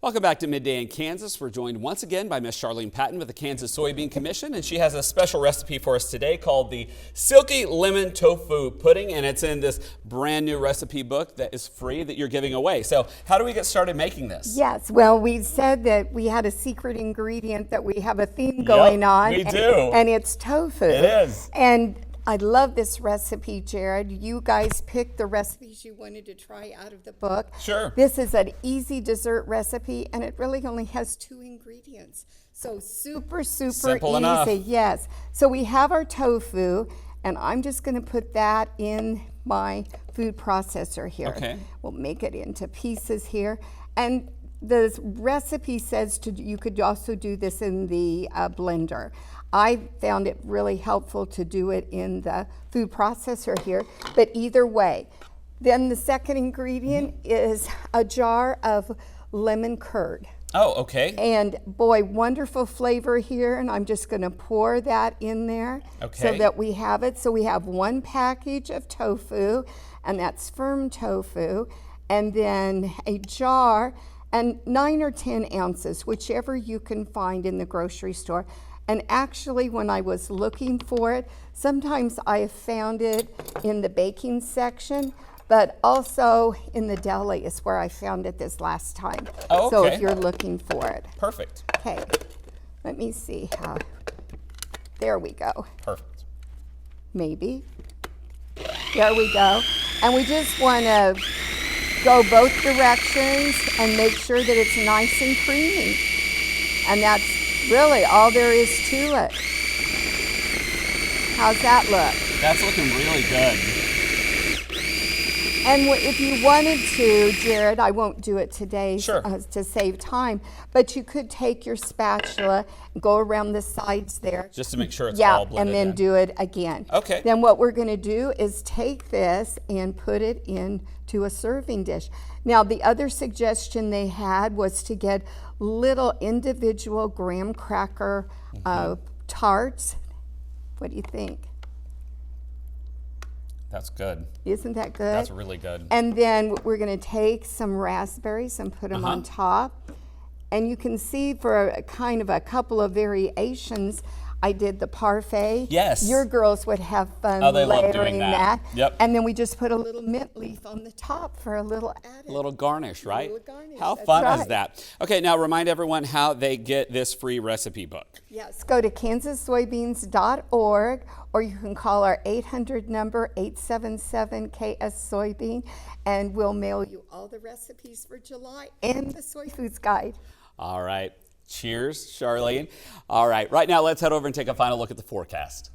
Welcome back to Midday in Kansas. We're joined once again by Miss Charlene Patton with the Kansas Soybean Commission, and she has a special recipe for us today called the Silky Lemon Tofu Pudding, and it's in this brand new recipe book that is free that you're giving away. So how do we get started making this? Yes, well, we said that we had a secret ingredient, that we have a theme going on. We do. And it's tofu. It is. And I love this recipe, Jared. You guys picked the recipes you wanted to try out of the book. Sure. This is an easy dessert recipe, and it really only has 2 ingredients. So super Simple easy. enough. Yes. So we have our tofu, and I'm just going to put that in my food processor here. Okay. We'll make it into pieces here. And the recipe says you could also do this in the blender. I found it really helpful to do it in the food processor here, but either way. Then the second ingredient is a jar of lemon curd. Oh, okay. And boy, wonderful flavor here, and I'm just going to pour that in there so that we have it. So we have 1 package of tofu, and that's firm tofu, and then a jar, and 9 or 10 ounces, whichever you can find in the grocery store. And actually, when I was looking for it, sometimes I have found it in the baking section, but also in the deli is where I found it this last time. Oh, okay. So if you're looking for it. Perfect. Okay, let me see how. There we go. Perfect. Maybe. There we go. And we just want to go both directions and make sure that it's nice and creamy. And that's really all there is to it. How's that look? That's looking really good. And if you wanted to, Jared, I won't do it today to save time, but you could take your spatula and go around the sides there. Just to make sure it's all blended and then in. do it again. Okay. Then what we're going to do is take this and put it into a serving dish. Now, the other suggestion they had was to get little individual graham cracker tarts. What do you think? That's good. Isn't that good? That's really good. And then we're going to take some raspberries and put them on top. And you can see for a kind of a couple of variations, I did the parfait. Yes. Your girls would have fun Oh, they love doing layering that. Yep. And then we just put a little mint leaf on the top for a little added. A little garnish, right? A little garnish, How that's fun right. is that? Okay, now remind everyone how they get this free recipe book. Yes, go to kansassoybeans.org, or you can call our 800 number, 877-KS-SOYBEAN, and we'll mail you all the recipes for July and the Soy Foods Guide. All right. Cheers, Charlene. All right, right now let's head over and take a final look at the forecast.